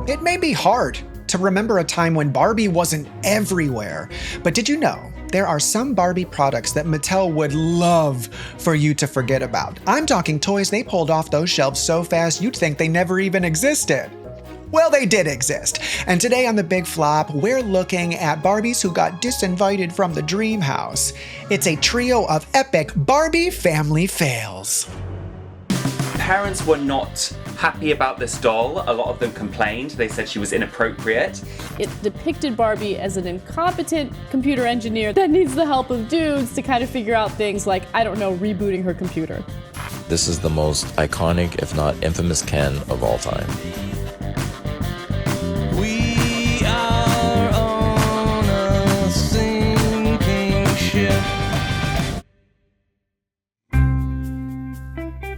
It may be hard to remember a time when Barbie wasn't everywhere, but did you know there are some Barbie products that Mattel would love for you to forget about? I'm talking toys they pulled off those shelves so fast you'd think they never even existed. Well, they did exist. And today on The Big Flop, we're looking at Barbies who got disinvited from the dream house. It's a trio of epic Barbie family fails. Parents were not happy about this doll. A lot of them complained. They said she was inappropriate. It depicted Barbie as an incompetent computer engineer that needs the help of dudes to kind of figure out things like, I don't know, rebooting her computer. This is the most iconic, if not infamous, Ken of all time. We are on a sinking ship.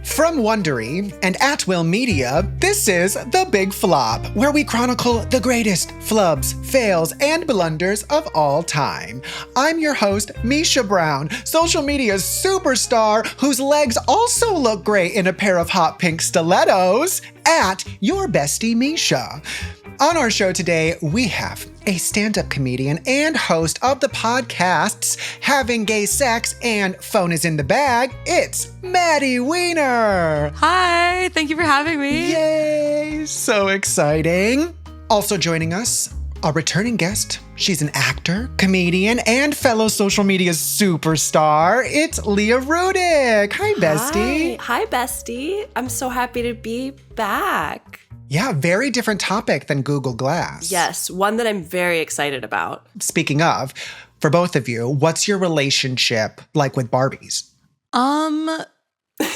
From Wondery and At Will Media, this is The Big Flop, where we chronicle the greatest flubs, fails, and blunders of all time. I'm your host, Misha Brown, social media's superstar, whose legs also look great in a pair of hot pink stilettos, at your bestie Misha. On our show today, we have a stand-up comedian and host of the podcasts Having Gay Sex and Phone is in the Bag. It's Maddie Wiener. Hi, thank you for having me. Yay, so exciting. Also joining us, a returning guest. She's an actor, comedian, and fellow social media superstar. It's Leah Rudick. Hi, bestie. Hi, bestie. I'm so happy to be back. Yeah, very different topic than Google Glass. Yes, one that I'm very excited about. Speaking of, for both of you, what's your relationship like with Barbies? A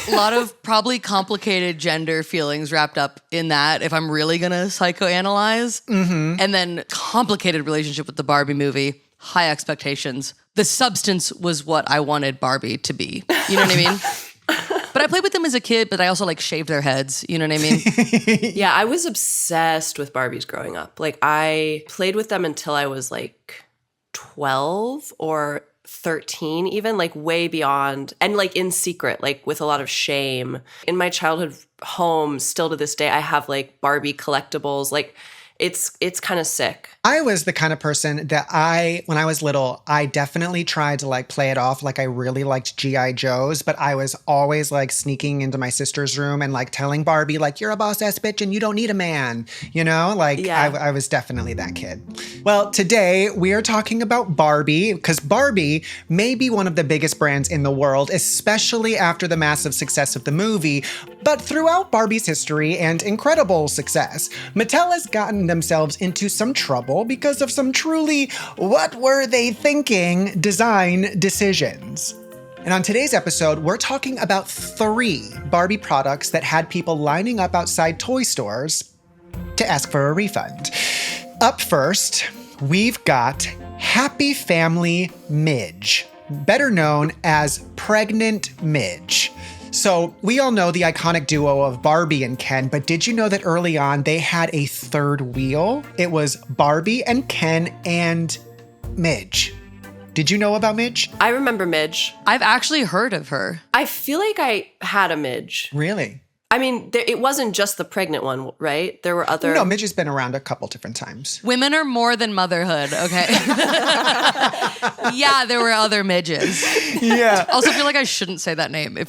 lot of probably complicated gender feelings wrapped up in that, if I'm really gonna psychoanalyze. And then complicated relationship with the Barbie movie, high expectations. The substance was what I wanted Barbie to be. You know what I mean? But I played with them as a kid, but I also like shaved their heads. You know what I mean? Yeah, I was obsessed with Barbies growing up. Like, I played with them until I was like 12 or 13 even, like way beyond, and like in secret, like with a lot of shame. In my childhood home, still to this day, I have like Barbie collectibles. Like, it's kind of sick. I was the kind of person that when I was little, I definitely tried to like play it off like I really liked G.I. Joes, but I was always like sneaking into my sister's room and like telling Barbie like, you're a boss ass bitch and you don't need a man, you know? Like, yeah. I was definitely that kid. Well, today we are talking about Barbie because Barbie may be one of the biggest brands in the world, especially after the massive success of the movie. But throughout Barbie's history and incredible success, Mattel has gotten themselves into some trouble because of some truly what were they thinking design decisions. And on today's episode, we're talking about 3 Barbie products that had people lining up outside toy stores to ask for a refund. Up first, we've got Happy Family Midge, better known as Pregnant Midge. So we all know the iconic duo of Barbie and Ken, but did you know that early on they had a third wheel? It was Barbie and Ken and Midge. Did you know about Midge? I remember Midge. I've actually heard of her. I feel like I had a Midge. Really? I mean, it wasn't just the pregnant one, right? There were other... No, Midge has been around a couple different times. Women are more than motherhood, okay? Yeah, there were other midges. Yeah. Also feel like I shouldn't say that name. I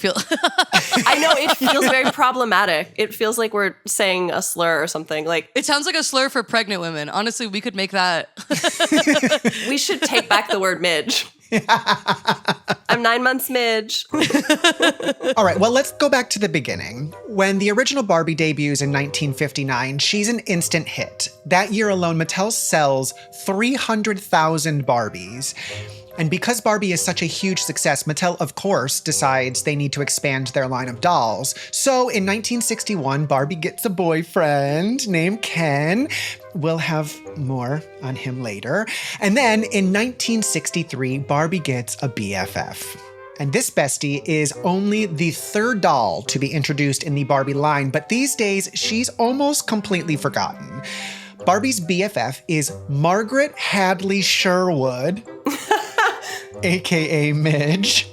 know, it feels very problematic. It feels like we're saying a slur or something. Like, it sounds like a slur for pregnant women. Honestly, we could make that. We should take back the word midge. I'm 9 months midge. All right, well, let's go back to the beginning. When the original Barbie debuts in 1959, she's an instant hit. That year alone, Mattel sells 300,000 Barbies. And because Barbie is such a huge success, Mattel, of course, decides they need to expand their line of dolls. So in 1961, Barbie gets a boyfriend named Ken. We'll have more on him later. And then in 1963, Barbie gets a BFF. And this bestie is only the 3rd doll to be introduced in the Barbie line, but these days, she's almost completely forgotten. Barbie's BFF is Margaret Hadley Sherwood, aka Midge.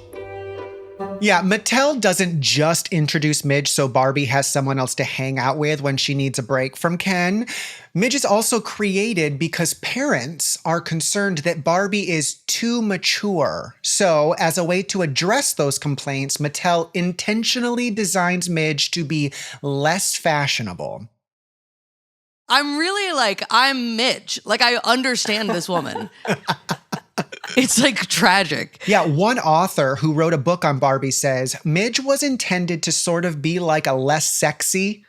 Yeah, Mattel doesn't just introduce Midge so Barbie has someone else to hang out with when she needs a break from Ken. Midge is also created because parents are concerned that Barbie is too mature. So, as a way to address those complaints, Mattel intentionally designs Midge to be less fashionable. I'm Midge. Like, I understand this woman. It's like tragic. Yeah, one author who wrote a book on Barbie says Midge was intended to sort of be like a less sexy,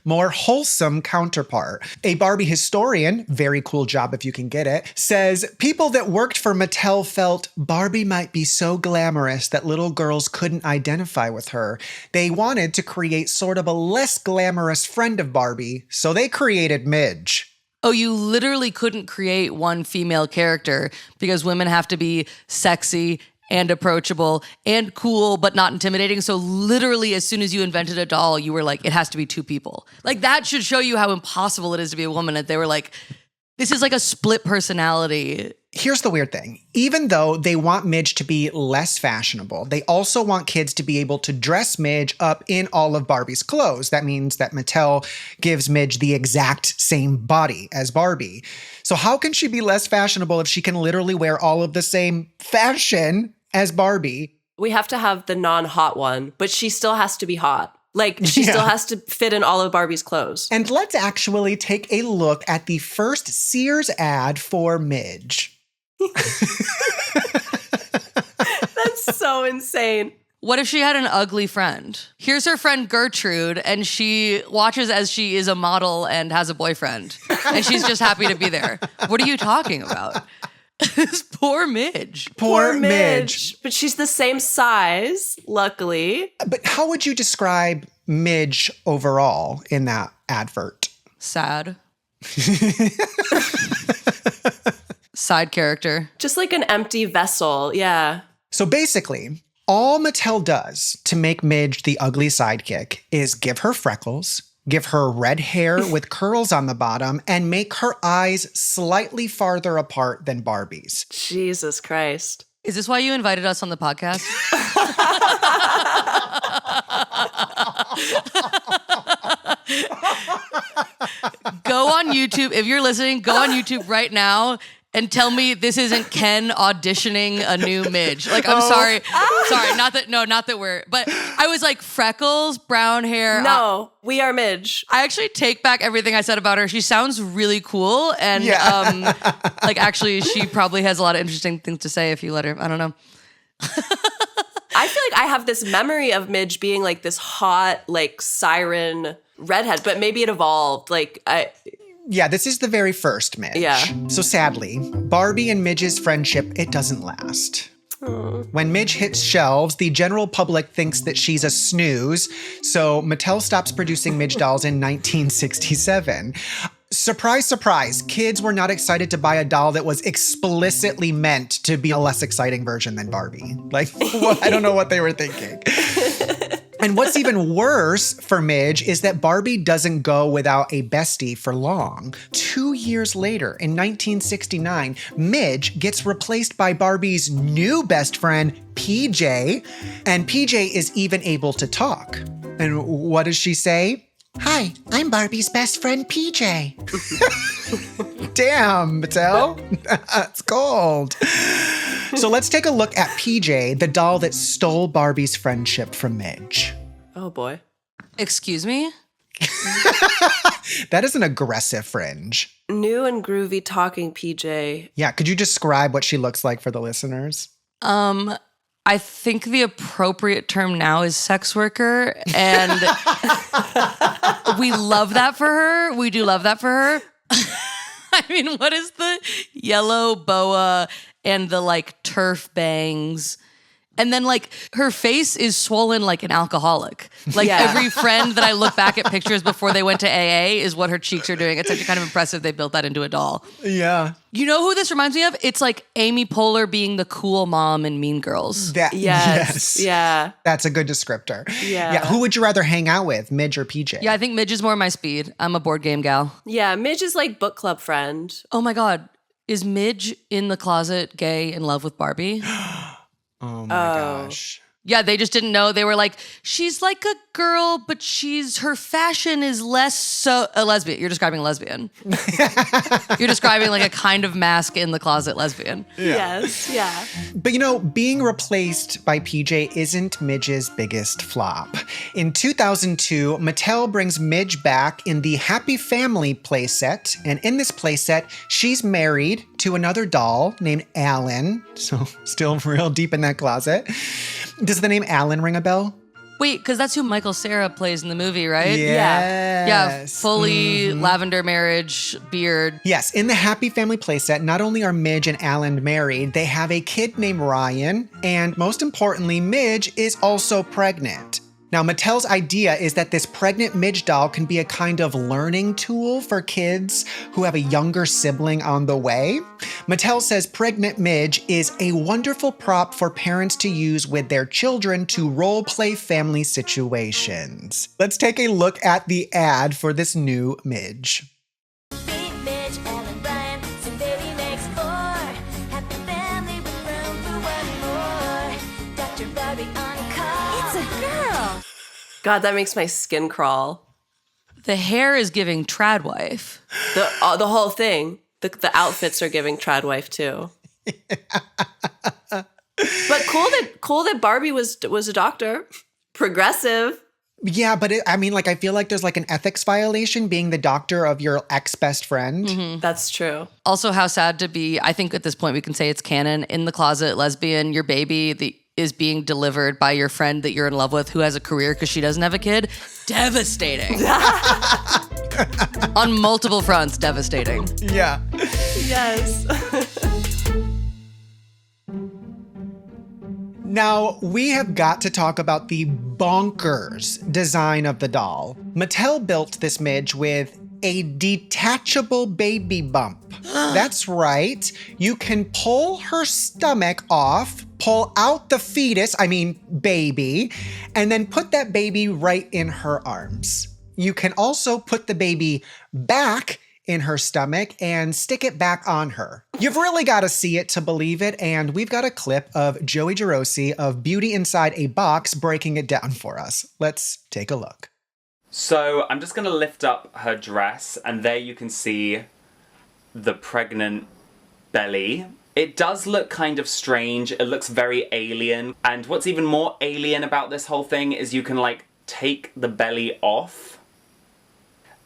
more wholesome counterpart. A Barbie historian, very cool job if you can get it, says people that worked for Mattel felt Barbie might be so glamorous that little girls couldn't identify with her. They wanted to create sort of a less glamorous friend of Barbie, so they created Midge. Oh, you literally couldn't create one female character because women have to be sexy and approachable and cool, but not intimidating. So literally, as soon as you invented a doll, you were like, it has to be two people. Like, that should show you how impossible it is to be a woman. And they were like, this is like a split personality. Here's the weird thing. Even though they want Midge to be less fashionable, they also want kids to be able to dress Midge up in all of Barbie's clothes. That means that Mattel gives Midge the exact same body as Barbie. So how can she be less fashionable if she can literally wear all of the same fashion as Barbie? We have to have the non-hot one, but she still has to be hot. Like, she still has to fit in all of Barbie's clothes. And let's actually take a look at the first Sears ad for Midge. That's so insane. What if she had an ugly friend? Here's her friend Gertrude, and she watches as she is a model and has a boyfriend. And she's just happy to be there. What are you talking about? This poor Midge. Poor Midge. But she's the same size, luckily. But how would you describe Midge overall in that advert? Sad. Side character. Just like an empty vessel, yeah. So basically, all Mattel does to make Midge the ugly sidekick is give her freckles, give her red hair with curls on the bottom, and make her eyes slightly farther apart than Barbie's. Jesus Christ. Is this why you invited us on the podcast? Go on YouTube. If you're listening, go on YouTube right now and tell me this isn't Ken auditioning a new Midge. Like, I'm sorry. Sorry, not that we're, but I was like, freckles, brown hair. No, we are Midge. I actually take back everything I said about her. She sounds really cool. And like, actually, she probably has a lot of interesting things to say if you let her. I don't know. I feel like I have this memory of Midge being like this hot, like siren redhead, but maybe it evolved. Yeah, this is the very first Midge. Yeah. So sadly, Barbie and Midge's friendship, it doesn't last. When Midge hits shelves, the general public thinks that she's a snooze, so Mattel stops producing Midge dolls in 1967. Surprise, surprise, kids were not excited to buy a doll that was explicitly meant to be a less exciting version than Barbie. Like, I don't know what they were thinking. And what's even worse for Midge is that Barbie doesn't go without a bestie for long. 2 years later, in 1969, Midge gets replaced by Barbie's new best friend, PJ. And PJ is even able to talk. And what does she say? Hi, I'm Barbie's best friend, PJ. Damn, Mattel. That's cold. So let's take a look at PJ, the doll that stole Barbie's friendship from Midge. Oh boy. Excuse me? That is an aggressive fringe. New and groovy talking PJ. Yeah, could you describe what she looks like for the listeners? I think the appropriate term now is sex worker, and we love that for her. We do love that for her. I mean, what is the yellow boa and the like turf bangs? And then like her face is swollen like an alcoholic. Like every friend that I look back at pictures before they went to AA is what her cheeks are doing. It's actually kind of impressive they built that into a doll. Yeah. You know who this reminds me of? It's like Amy Poehler being the cool mom in Mean Girls. Yes. Yeah. That's a good descriptor. Yeah. Who would you rather hang out with, Midge or PJ? Yeah, I think Midge is more my speed. I'm a board game gal. Yeah, Midge is like book club friend. Oh my God. Is Midge in the closet gay in love with Barbie? Oh my gosh. Yeah, they just didn't know. They were like, she's like a girl, but her fashion is less so a lesbian. You're describing a lesbian. You're describing like a kind of mask in the closet lesbian. Yes, yeah. But being replaced by PJ isn't Midge's biggest flop. In 2002, Mattel brings Midge back in the Happy Family playset. And in this playset, she's married to another doll named Alan. So still real deep in that closet. Does the name Alan ring a bell? Wait, because that's who Michael Cera plays in the movie, right? Yes. Yeah, fully lavender marriage, beard. Yes, in the Happy Family playset, not only are Midge and Alan married, they have a kid named Ryan, and most importantly, Midge is also pregnant. Now, Mattel's idea is that this pregnant Midge doll can be a kind of learning tool for kids who have a younger sibling on the way. Mattel says pregnant Midge is a wonderful prop for parents to use with their children to role-play family situations. Let's take a look at the ad for this new Midge. Big Midge, Ellen Bryan, some baby next door. Happy family with room for one more. Dr. Barbie on call. It's a girl. God, that makes my skin crawl. The hair is giving trad wife. The whole thing. The outfits are giving trad wife too. But cool that Barbie was a doctor. Progressive. Yeah, but I feel like there's like an ethics violation being the doctor of your ex-best friend. That's true. Also, how sad to be, I think at this point we can say it's canon, in the closet, lesbian, your baby is being delivered by your friend that you're in love with who has a career because she doesn't have a kid. Devastating. On multiple fronts, devastating. Yeah. Yes. Now, we have got to talk about the bonkers design of the doll. Mattel built this Midge with a detachable baby bump. That's right. You can pull her stomach off, pull out the fetus, baby, and then put that baby right in her arms. You can also put the baby back in her stomach and stick it back on her. You've really got to see it to believe it, and we've got a clip of Joey Gerosi of Beauty Inside a Box breaking it down for us. Let's take a look. So I'm just going to lift up her dress, and there you can see the pregnant belly. It does look kind of strange. It looks very alien. And what's even more alien about this whole thing is you can take the belly off,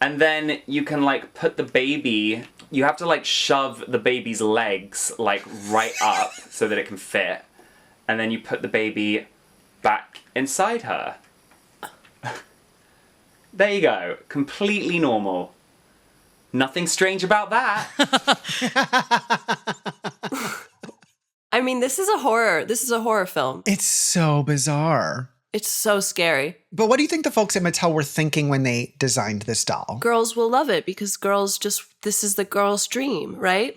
and then you can put the baby, you have to shove the baby's legs right up so that it can fit. And then you put the baby back inside her. There you go. Completely normal. Nothing strange about that. This is a horror. This is a horror film. It's so bizarre. It's so scary. But what do you think the folks at Mattel were thinking when they designed this doll? Girls will love it because this is the girl's dream, right?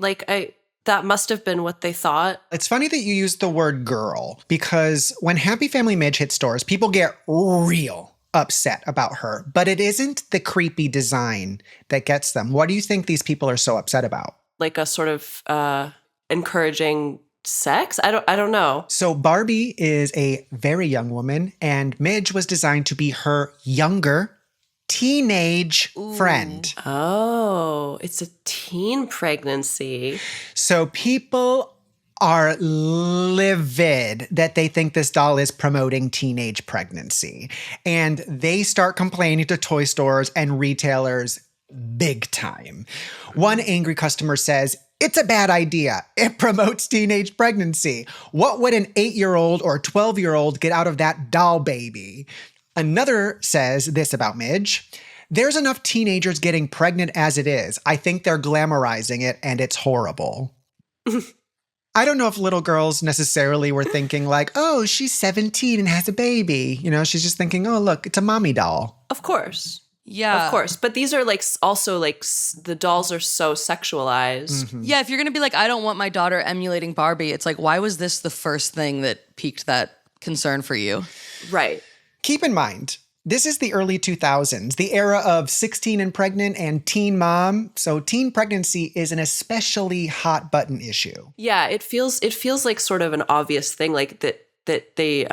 That must have been what they thought. It's funny that you used the word girl, because when Happy Family Midge hits stores, people get real upset about her. But it isn't the creepy design that gets them. What do you think these people are so upset about? Like a sort of encouraging sex? I don't know. So Barbie is a very young woman, and Midge was designed to be her younger teenage friend. Oh, it's a teen pregnancy. So people are livid that they think this doll is promoting teenage pregnancy. And they start complaining to toy stores and retailers big time. One angry customer says, "It's a bad idea. It promotes teenage pregnancy. What would an 8-year-old or 12-year-old get out of that doll baby?" Another says this about Midge: "There's enough teenagers getting pregnant as it is. I think they're glamorizing it, and it's horrible." I don't know if little girls necessarily were thinking oh, she's 17 and has a baby. She's just thinking, oh, look, it's a mommy doll. Of course. Yeah. Of course. But these are also the dolls are so sexualized. Mm-hmm. Yeah, if you're going to be I don't want my daughter emulating Barbie, it's why was this the first thing that piqued that concern for you? Right. Keep in mind, this is the early 2000s, the era of 16 and pregnant and teen mom. So teen pregnancy is an especially hot button issue. Yeah, it feels like sort of an obvious thing, that they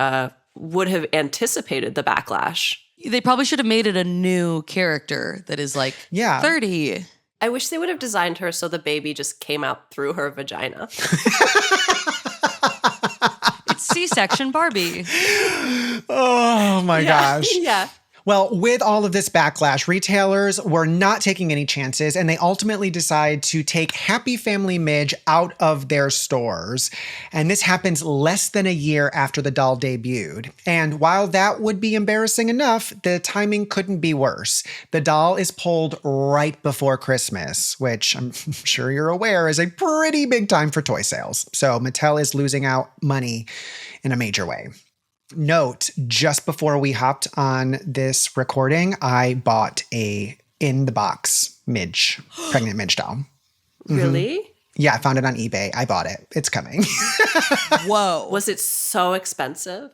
would have anticipated the backlash. They probably should have made it a new character that is like 30. I wish they would have designed her so the baby just came out through her vagina. It's C-section Barbie. Oh my gosh. Yeah. Well, with all of this backlash, retailers were not taking any chances, and they ultimately decide to take Happy Family Midge out of their stores. And this happens less than a year after the doll debuted. And while that would be embarrassing enough, the timing couldn't be worse. The doll is pulled right before Christmas, which I'm sure you're aware is a pretty big time for toy sales. So Mattel is losing out money in a major way. Note, just before we hopped on this recording, I bought a in-the-box Midge, pregnant Midge doll. Really? Yeah, I found it on eBay. I bought it. It's coming. Whoa. Was it so expensive?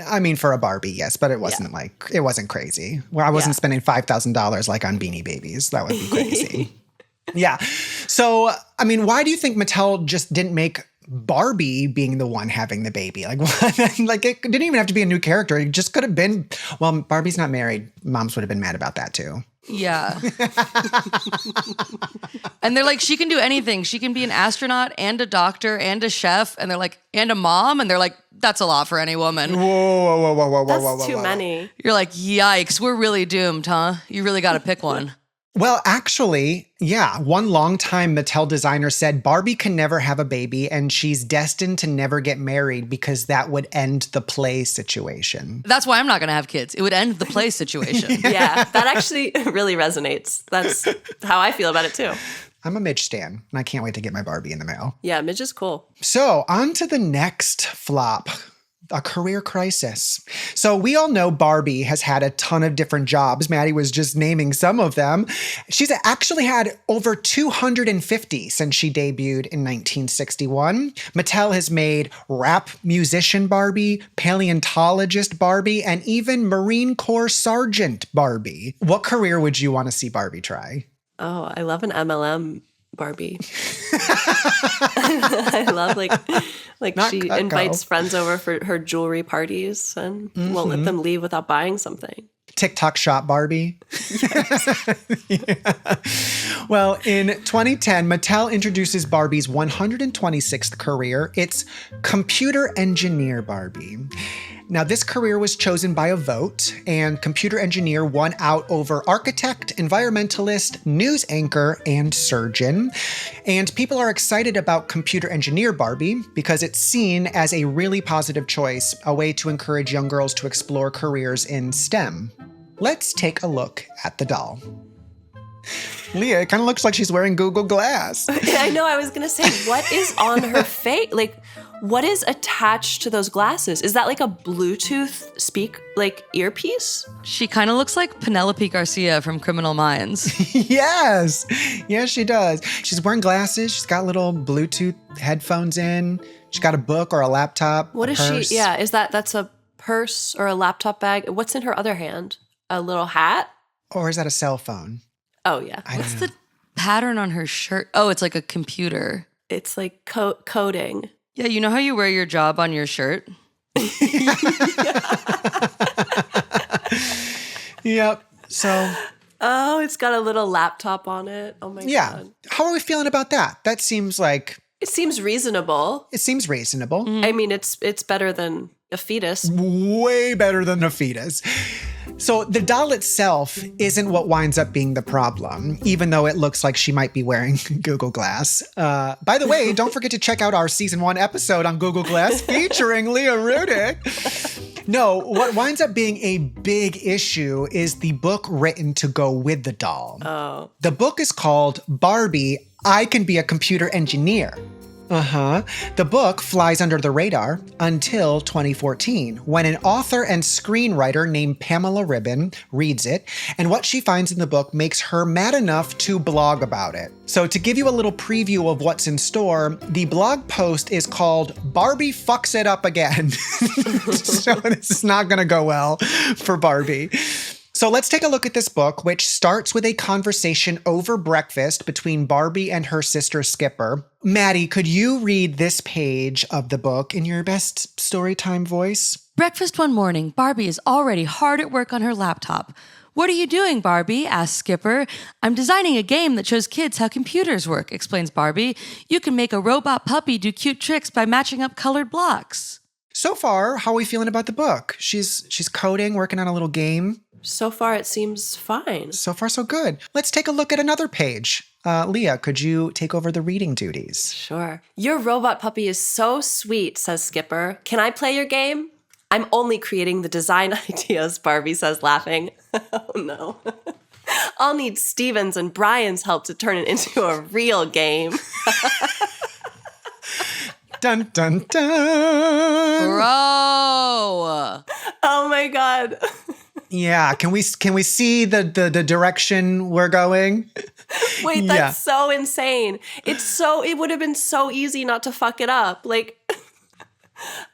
I mean, for a Barbie, yes, but it wasn't it wasn't crazy. Well, I wasn't spending $5,000 like on Beanie Babies. That would be crazy. Yeah. So, I mean, why do you think Mattel just didn't make Barbie being the one having the baby? Like, what? Like, it didn't even have to be a new character. It just could have been, well, Barbie's not married. Moms would have been mad about that too. Yeah. And they're like, she can do anything. She can be an astronaut and a doctor and a chef. And they're like, and a mom. And they're like, that's a lot for any woman. Whoa. That's too many. You're like, yikes, we're really doomed, huh? You really got to pick one. Well, actually, yeah. One longtime Mattel designer said Barbie can never have a baby and she's destined to never get married because that would end the play situation. That's why I'm not going to have kids. It would end the play situation. Yeah, that actually really resonates. That's how I feel about it too. I'm a Midge stan, and I can't wait to get my Barbie in the mail. Yeah, Midge is cool. So, on to the next flop. A career crisis. So we all know Barbie has had a ton of different jobs. Maddie was just naming some of them. She's actually had over 250 since she debuted in 1961. Mattel has made rap musician Barbie, paleontologist Barbie, and even Marine Corps Sergeant Barbie. What career would you want to see Barbie try? Oh, I love an MLM Barbie. I love like Not she Cutco. invites friends over for her jewelry parties and won't let them leave without buying something. TikTok shop Barbie. Yeah. Well, in 2010, Mattel introduces Barbie's 126th career. It's computer engineer Barbie. Now, this career was chosen by a vote, and computer engineer won out over architect, environmentalist, news anchor, and surgeon. And people are excited about computer engineer Barbie because it's seen as a really positive choice, a way to encourage young girls to explore careers in STEM. Let's take a look at the doll. Leah, it kind of looks like she's wearing Google Glass. I know, I was going to say, what is on her face? Like, what is attached to those glasses? Is that like a Bluetooth earpiece? She kind of looks like Penelope Garcia from Criminal Minds. Yes, she does. She's wearing glasses. She's got little Bluetooth headphones in. She's got a book or a laptop. What is purse. she? Yeah, that's a purse or a laptop bag? What's in her other hand? A little hat? Or is that a cell phone? Oh, yeah. What's the pattern on her shirt? Oh, it's like a computer. It's like coding. Yeah, you know how you wear your job on your shirt? Yep. So. Oh, it's got a little laptop on it. Oh my God. How are we feeling about that? That seems like. It seems reasonable. It seems reasonable. I mean, it's better than a fetus. Way better than a fetus. So the doll itself isn't what winds up being the problem, even though it looks like she might be wearing Google Glass. By the way, don't forget to check out our season 1 episode on Google Glass featuring Leah Rudick. No, what winds up being a big issue is the book written to go with the doll. Oh. The book is called Barbie, I Can Be a Computer Engineer. The book flies under the radar until 2014, when an author and screenwriter named Pamela Ribon reads it, and what she finds in the book makes her mad enough to blog about it. So to give you a little preview of what's in store, the blog post is called Barbie Fucks It Up Again. So this is not going to go well for Barbie. So let's take a look at this book, which starts with a conversation over breakfast between Barbie and her sister Skipper. Maddie, could you read this page of the book in your best storytime voice? Breakfast one morning, Barbie is already hard at work on her laptop. "What are you doing, Barbie?" asks Skipper. "I'm designing a game that shows kids how computers work," explains Barbie. "You can make a robot puppy do cute tricks by matching up colored blocks." So far, how are we feeling about the book? She's coding, working on a little game. So far, it seems fine. So far, so good. Let's take a look at another page. Leah, could you take over the reading duties? Sure. "Your robot puppy is so sweet," says Skipper. "Can I play your game?" "I'm only creating the design ideas," Barbie says, laughing. Oh, no. "I'll need Steven's and Brian's help to turn it into a real game." Dun, dun, dun. Bro! Oh, my God. Yeah, can we see the direction we're going? Wait, that's so insane. It would have been so easy not to fuck it up. Like,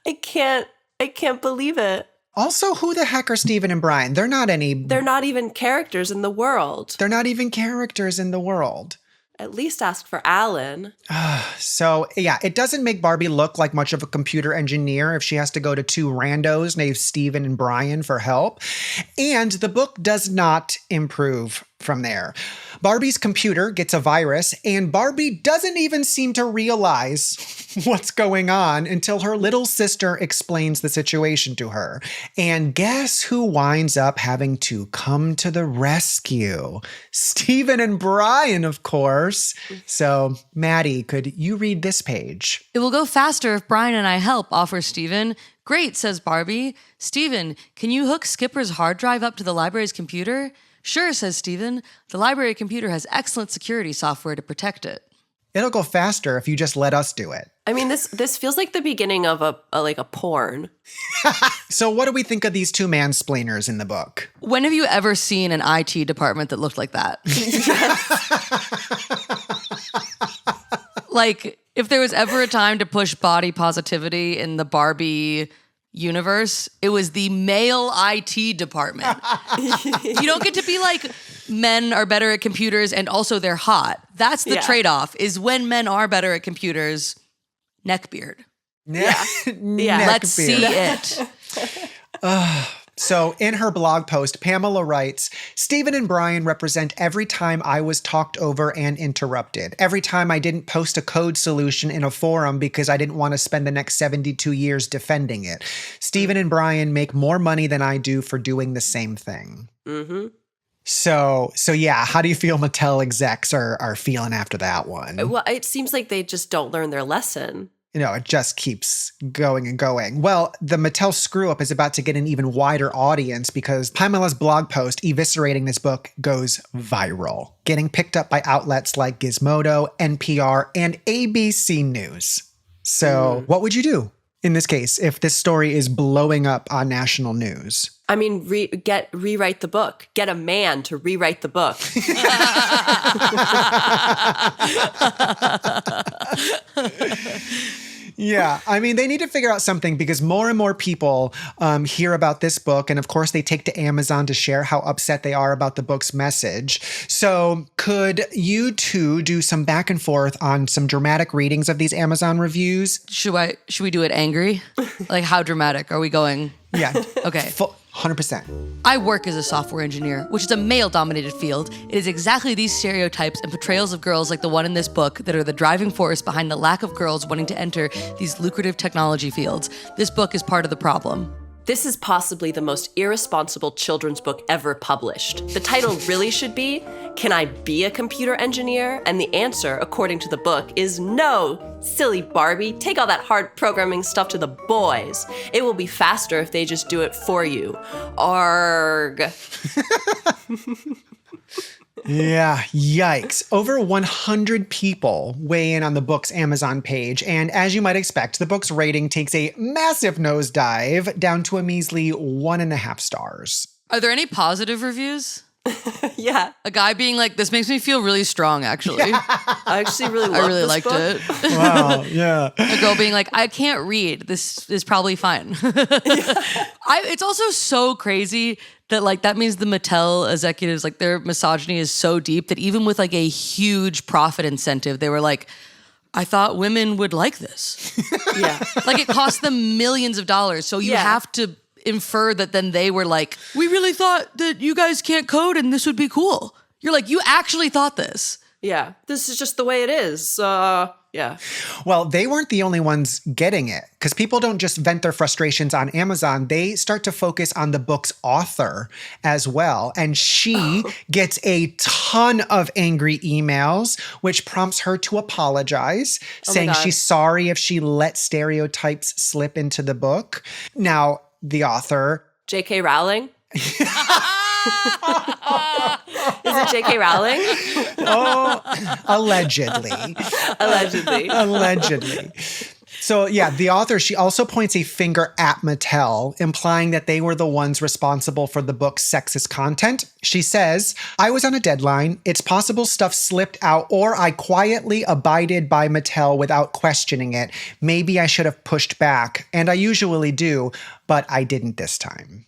I can't believe it. Also, who the heck are Steven and Brian? They're not even characters in the world. They're not even characters in the world. At least ask for Alan. So, yeah, it doesn't make Barbie look like much of a computer engineer if she has to go to two randos named Steven and Brian for help. And the book does not improve from there. Barbie's computer gets a virus, and Barbie doesn't even seem to realize what's going on until her little sister explains the situation to her. And guess who winds up having to come to the rescue? Steven and Brian, of course. So, Maddie, could you read this page? "It will go faster if Brian and I help," offers Steven. "Great," says Barbie. "Steven, can you hook Skipper's hard drive up to the library's computer?" "Sure," says Steven. "The library computer has excellent security software to protect it." It'll go faster if you just let us do it. I mean, this feels like the beginning of a porn. So what do we think of these two mansplainers in the book? When have you ever seen an IT department that looked like that? Like, if there was ever a time to push body positivity in the Barbie universe, it was the male IT department. You don't get to be like, men are better at computers and also they're hot. That's the trade-off, is when men are better at computers, neckbeard. Yeah. Let's see it. So in her blog post, Pamela writes, "Steven and Brian represent every time I was talked over and interrupted. Every time I didn't post a code solution in a forum because I didn't want to spend the next 72 years defending it. Steven and Brian make more money than I do for doing the same thing." Mm-hmm. So yeah, how do you feel Mattel execs are feeling after that one? Well, it seems like they just don't learn their lesson. You know, it just keeps going and going. Well, the Mattel screw-up is about to get an even wider audience because Pamela's blog post eviscerating this book goes viral, getting picked up by outlets like Gizmodo, NPR, and ABC News. So what would you do in this case if this story is blowing up on national news? I mean, rewrite the book. Get a man to rewrite the book. Yeah, I mean, they need to figure out something because more and more people hear about this book. And of course, they take to Amazon to share how upset they are about the book's message. So could you two do some back and forth on some dramatic readings of these Amazon reviews? Should we do it angry? Like, how dramatic are we going? Yeah. Okay. 100%. I work as a software engineer, which is a male-dominated field. It is exactly these stereotypes and portrayals of girls like the one in this book that are the driving force behind the lack of girls wanting to enter these lucrative technology fields. This book is part of the problem. This is possibly the most irresponsible children's book ever published. The title really should be, "Can I Be a Computer Engineer?" And the answer, according to the book, is no. Silly Barbie, take all that hard programming stuff to the boys. It will be faster if they just do it for you. Arg. Yeah, yikes. Over 100 people weigh in on the book's Amazon page, and as you might expect, the book's rating takes a massive nosedive down to a measly 1.5 stars. Are there any positive reviews? Yeah. A guy being like, this makes me feel really strong, actually. I actually really love I really this liked book. it. Wow, yeah. A girl being like, I can't read. This is probably fine. It's also so crazy that like that means the Mattel executives, like their misogyny is so deep that even with like a huge profit incentive, they were like, I thought women would like this. Yeah. Like it cost them millions of dollars. So you have to infer that then they were like, we really thought that you guys can't code and this would be cool. You're like, you actually thought this. Yeah. This is just the way it is. Yeah. Well, they weren't the only ones getting it, because people don't just vent their frustrations on Amazon. They start to focus on the book's author as well. And she gets a ton of angry emails, which prompts her to apologize, saying God. she's sorry if she let stereotypes slip into the book. Now, the author... J.K. Rowling? Is it J.K. Rowling? Allegedly. Allegedly. So yeah, the author, she also points a finger at Mattel, implying that they were the ones responsible for the book's sexist content. She says, I was on a deadline. It's possible stuff slipped out, or I quietly abided by Mattel without questioning it. Maybe I should have pushed back, and I usually do, but I didn't this time.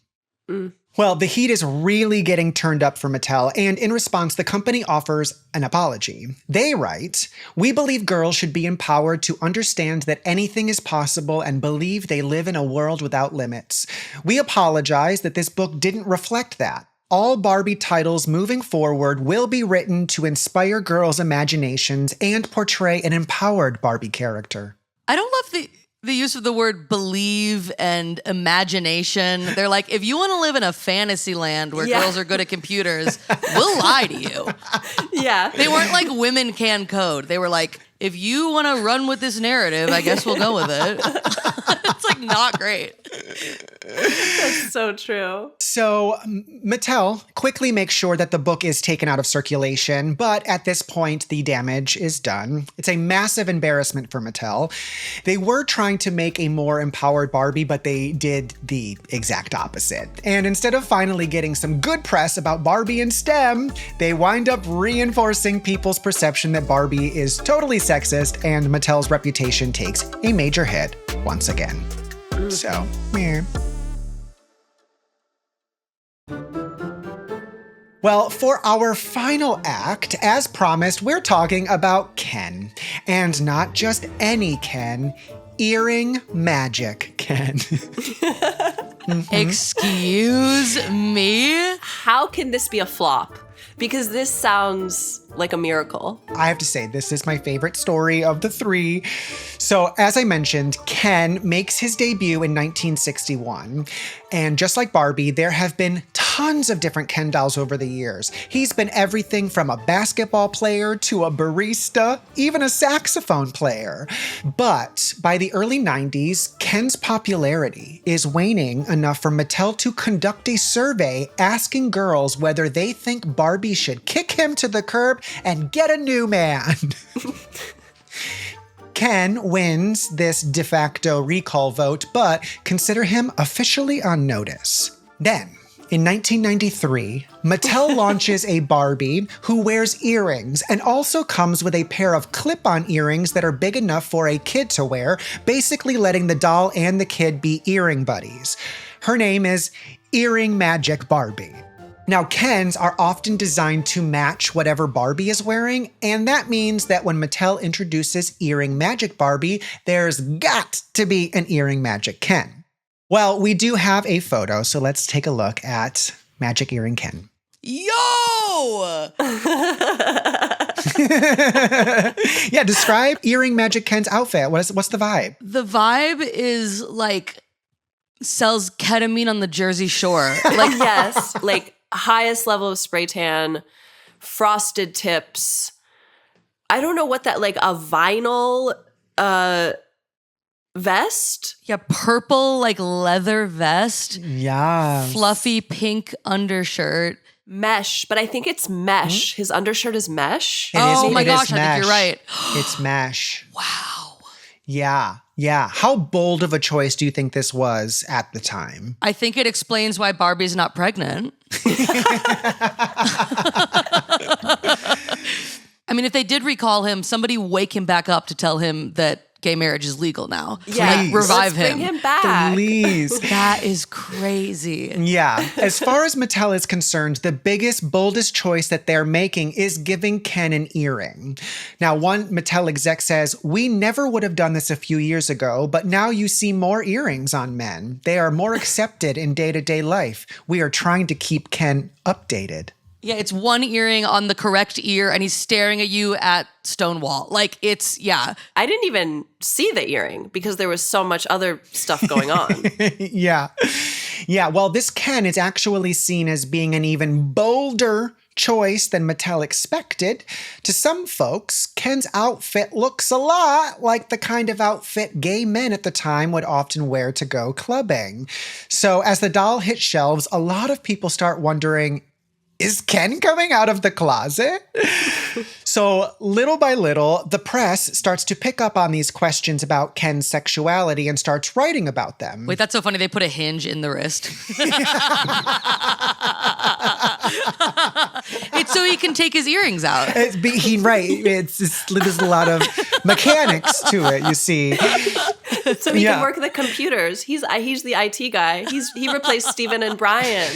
Well, the heat is really getting turned up for Mattel, and in response, the company offers an apology. They write, we believe girls should be empowered to understand that anything is possible and believe they live in a world without limits. We apologize that this book didn't reflect that. All Barbie titles moving forward will be written to inspire girls' imaginations and portray an empowered Barbie character. I don't love The use of the word believe and imagination. They're like, if you want to live in a fantasy land where girls are good at computers, we'll lie to you. Yeah. They weren't like women can code. They were like, if you want to run with this narrative, I guess we'll go with it. It's like not great. That's so true. So Mattel quickly makes sure that the book is taken out of circulation, but at this point, the damage is done. It's a massive embarrassment for Mattel. They were trying to make a more empowered Barbie, but they did the exact opposite. And instead of finally getting some good press about Barbie and STEM, they wind up reinforcing people's perception that Barbie is totally sexist, and Mattel's reputation takes a major hit once again. So, meh. Well, for our final act, as promised, we're talking about Ken. And not just any Ken, earring magic Ken. Excuse me? How can this be a flop? Because this sounds like a miracle. I have to say, this is my favorite story of the three. So, as I mentioned, Ken makes his debut in 1961. And just like Barbie, there have been tons of different Ken dolls over the years. He's been everything from a basketball player to a barista, even a saxophone player. But by the early 90s, Ken's popularity is waning enough for Mattel to conduct a survey asking girls whether they think Barbie should kick him to the curb and get a new man. Ken wins this de facto recall vote, but consider him officially on notice. Then, in 1993, Mattel launches a Barbie who wears earrings and also comes with a pair of clip-on earrings that are big enough for a kid to wear, basically letting the doll and the kid be earring buddies. Her name is Earring Magic Barbie. Now, Kens are often designed to match whatever Barbie is wearing, and that means that when Mattel introduces Earring Magic Barbie, there's got to be an Earring Magic Ken. Well, we do have a photo, so let's take a look at Magic Earring Ken. Yo! Yeah, describe Earring Magic Ken's outfit. What's the vibe? The vibe is like sells ketamine on the Jersey Shore. Like, Yes, like highest level of spray tan, frosted tips. I don't know what that, like a vinyl vest? yeah, purple like leather vest, Yeah. fluffy pink undershirt. Mesh, but I think it's mesh. His undershirt is mesh. It is- Oh my it is gosh, I think you're mesh. right. It's mesh. Wow. Yeah. Yeah. How bold of a choice do you think this was at the time? I think it explains why Barbie's not pregnant. I mean, if they did recall him, somebody wake him back up to tell him that gay marriage is legal now. Yeah, Please. Revive let's him. bring him back. Please. That is crazy. Yeah. As far as Mattel is concerned, the biggest, boldest choice that they're making is giving Ken an earring. Now, one Mattel exec says, "We never would have done this a few years ago, but now you see more earrings on men. They are more accepted in day-to-day life. We are trying to keep Ken updated." Yeah, it's one earring on the correct ear, and he's staring at you at Stonewall. Like, it's, yeah. I didn't even see the earring because there was so much other stuff going on. Yeah. Yeah. Well, this Ken is actually seen as being an even bolder choice than Mattel expected. To some folks, Ken's outfit looks a lot like the kind of outfit gay men at the time would often wear to go clubbing. So as the doll hits shelves, a lot of people start wondering, is Ken coming out of the closet? So little by little, the press starts to pick up on these questions about Ken's sexuality and starts writing about them. Wait, that's so funny. They put a hinge in the wrist. It's so he can take his earrings out. Right. There's a lot of mechanics to it, you see. So he can work the computers. He's the IT guy. He replaced Steven and Brian.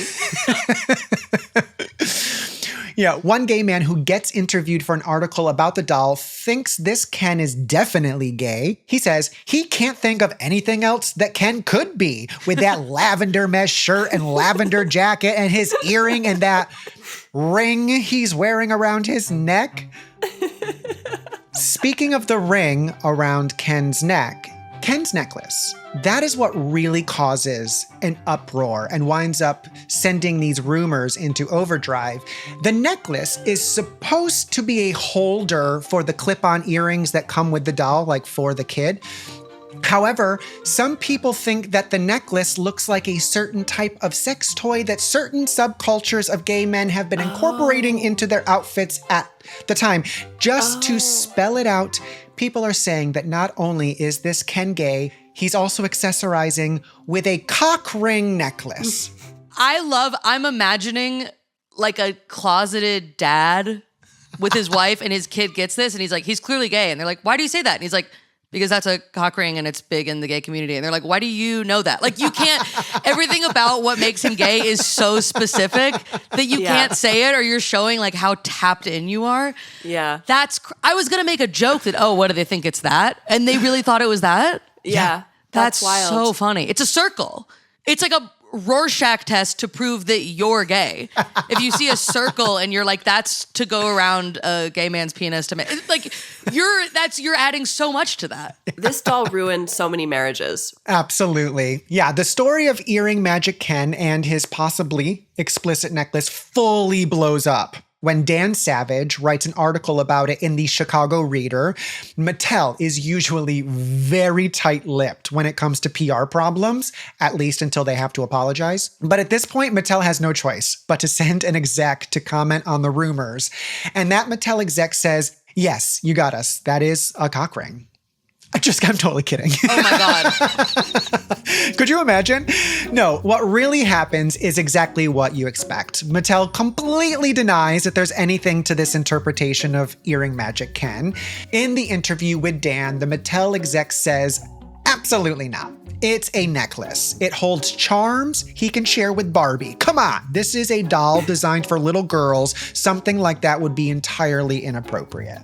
Yeah, one gay man who gets interviewed for an article about the doll thinks this Ken is definitely gay. He says he can't think of anything else that Ken could be with that lavender mesh shirt and lavender jacket and his earring and that ring he's wearing around his neck. Speaking of the ring around Ken's neck, Ken's necklace, that is what really causes an uproar and winds up sending these rumors into overdrive. The necklace is supposed to be a holder for the clip-on earrings that come with the doll, like for the kid. However, some people think that the necklace looks like a certain type of sex toy that certain subcultures of gay men have been incorporating into their outfits at the time. Just to spell it out, people are saying that not only is this Ken gay, he's also accessorizing with a cock ring necklace. I'm imagining like a closeted dad with his wife and his kid gets this and he's like, he's clearly gay. And they're like, why do you say that? And he's like, because that's a cock ring and it's big in the gay community. And they're like, why do you know that? Like, you can't, everything about what makes him gay is so specific that you can't say it or you're showing like how tapped in you are. Yeah. I was going to make a joke that, oh, what do they think it's that? And they really thought it was that? Yeah. That's wild. so funny. It's a circle. It's like a Rorschach test to prove that you're gay. If you see a circle and you're like, that's to go around a gay man's penis to make, like, you're adding so much to that. This doll ruined so many marriages. Absolutely. Yeah, the story of Earring Magic Ken and his possibly explicit necklace fully blows up when Dan Savage writes an article about it in the Chicago Reader. Mattel is usually very tight-lipped when it comes to PR problems, at least until they have to apologize. But at this point, Mattel has no choice but to send an exec to comment on the rumors. And that Mattel exec says, yes, you got us. That is a cock ring. I'm totally kidding. Oh my God. Could you imagine? No, what really happens is exactly what you expect. Mattel completely denies that there's anything to this interpretation of Earring Magic Ken. In the interview with Dan, the Mattel exec says, absolutely not. It's a necklace. It holds charms he can share with Barbie. Come on, this is a doll designed for little girls. Something like that would be entirely inappropriate.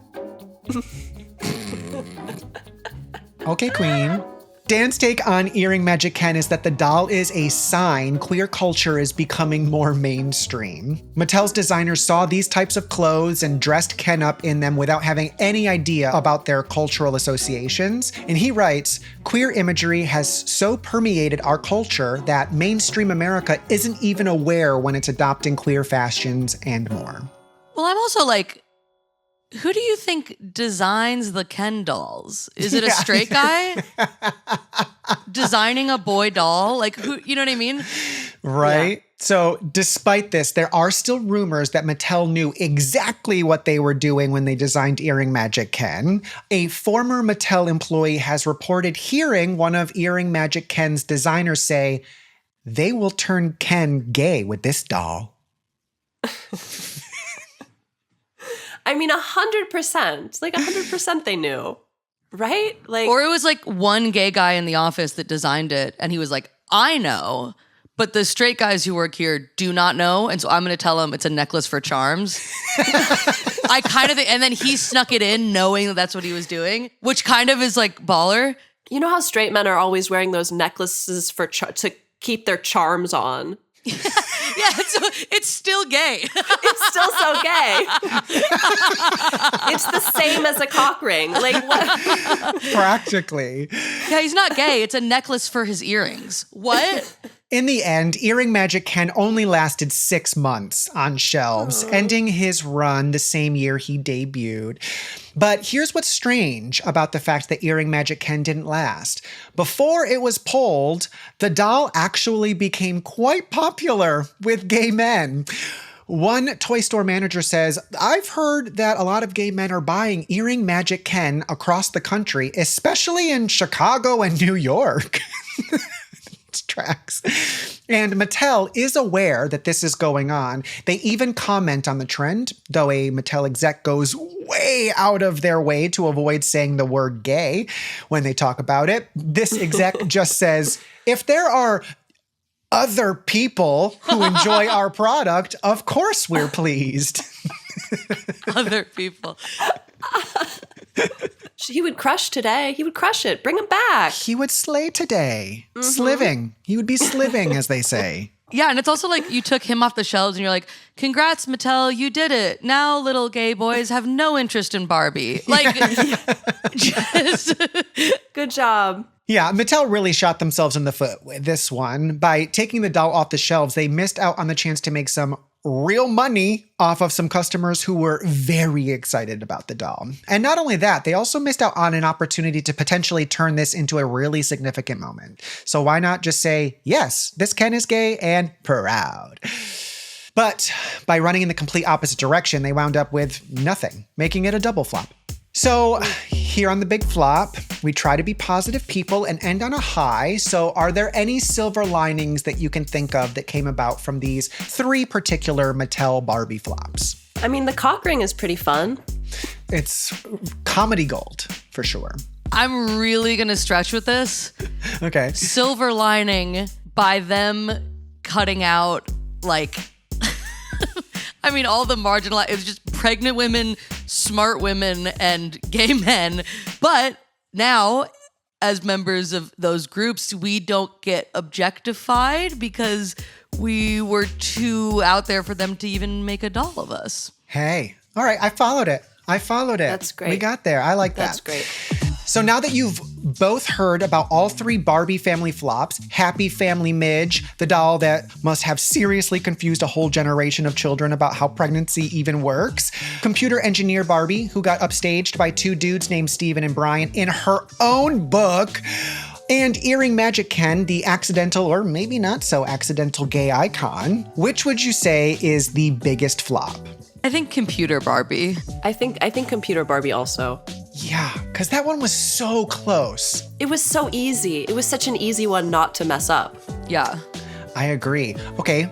Okay, Queen. Dan's take on Earring Magic Ken is that the doll is a sign queer culture is becoming more mainstream. Mattel's designers saw these types of clothes and dressed Ken up in them without having any idea about their cultural associations. And he writes, queer imagery has so permeated our culture that mainstream America isn't even aware when it's adopting queer fashions and more. Well, I'm also like, who do you think designs the Ken dolls? Is it a straight guy designing a boy doll? Like, who? You know what I mean? Right. So, despite this, there are still rumors that Mattel knew exactly what they were doing when they designed Earring Magic Ken. A former Mattel employee has reported hearing one of Earring Magic Ken's designers say, "They will turn Ken gay with this doll." I mean, 100%. Like 100% they knew, right? Like, Or it was like one gay guy in the office that designed it, and he was like, I know, but the straight guys who work here do not know, and so I'm going to tell them it's a necklace for charms. I kind of think, and then he snuck it in knowing that that's what he was doing, which kind of is like baller. you know how straight men are always wearing those necklaces for to keep their charms on? Yeah, so it's still gay. It's still so gay. It's the same as a cock ring. Like what? Practically. Yeah, he's not gay. It's a necklace for his earrings. What? In the end, Earring Magic Ken only lasted 6 months on shelves, ending his run the same year he debuted. But here's what's strange about the fact that Earring Magic Ken didn't last. Before it was pulled, the doll actually became quite popular with gay men. One toy store manager says, "I've heard that a lot of gay men are buying Earring Magic Ken across the country, especially in Chicago and New York." Tracks. And Mattel is aware that this is going on. They even comment on the trend, though a Mattel exec goes way out of their way to avoid saying the word gay when they talk about it. This exec just says, if there are other people who enjoy our product, of course we're pleased. Other people. He would crush today. He would crush it. Bring him back. He would slay today. Sliving. He would be sliving, as they say. Yeah, and it's also like you took him off the shelves and you're like, congrats, Mattel, you did it. Now little gay boys have no interest in Barbie. Like, just... Good job. Yeah, Mattel really shot themselves in the foot with this one. By taking the doll off the shelves, they missed out on the chance to make some real money off of some customers who were very excited about the doll. And not only that, they also missed out on an opportunity to potentially turn this into a really significant moment. So why not just say, yes, this Ken is gay and proud. But by running in the complete opposite direction, they wound up with nothing, making it a double flop. So here on The Big Flop, we try to be positive people and end on a high. So are there any silver linings that you can think of that came about from these 3 particular Mattel Barbie flops? I mean, the cock ring is pretty fun. It's comedy gold, for sure. I'm really going to stretch with this. Okay. Silver lining by them cutting out, like, I mean, all the marginalized, it was just pregnant women, smart women, and gay men. But now, as members of those groups, we don't get objectified because we were too out there for them to even make a doll of us. Hey, all right, I followed it. That's great. We got there. I like that. That's great. So now that you've both heard about all 3 Barbie family flops, Happy Family Midge, the doll that must have seriously confused a whole generation of children about how pregnancy even works, Computer Engineer Barbie, who got upstaged by 2 dudes named Steven and Brian in her own book, and Earring Magic Ken, the accidental or maybe not so accidental gay icon, which would you say is the biggest flop? I think Computer Barbie. I think Computer Barbie also. Yeah, because that one was so close. It was so easy. It was such an easy one not to mess up. Yeah. I agree. Okay,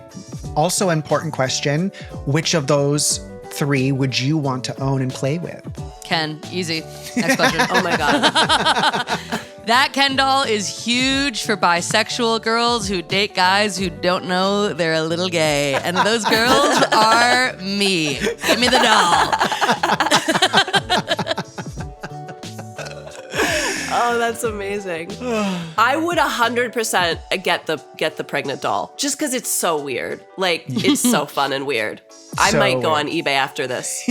also important question. Which of those 3 would you want to own and play with? Ken, easy. Next question. Oh my God. That Ken doll is huge for bisexual girls who date guys who don't know they're a little gay. And those girls are me. Give me the doll. Oh, that's amazing. I would 100% get the pregnant doll just because it's so weird. Like, it's so fun and weird. I So might go weird. on eBay after this.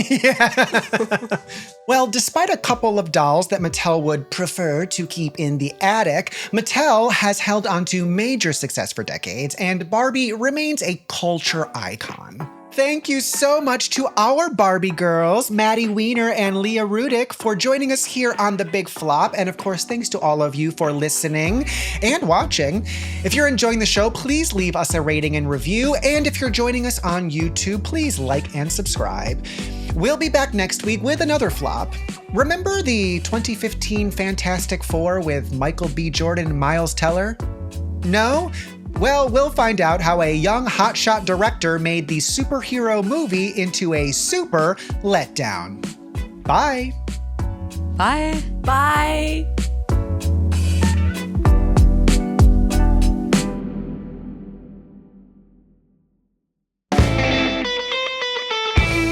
Well, despite a couple of dolls that Mattel would prefer to keep in the attic, Mattel has held on to major success for decades, and Barbie remains a culture icon. thank you so much to our Barbie girls, Maddie Wiener and Leah Rudick, for joining us here on The Big Flop. And of course, thanks to all of you for listening and watching. If you're enjoying the show, please leave us a rating and review. And if you're joining us on YouTube, please like and subscribe. We'll be back next week with another flop. Remember the 2015 Fantastic Four with Michael B. Jordan and Miles Teller? No? Well, we'll find out how a young hotshot director made the superhero movie into a super letdown. Bye. Bye. Bye.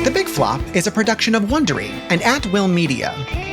The Big Flop is a production of Wondery and At Will Media.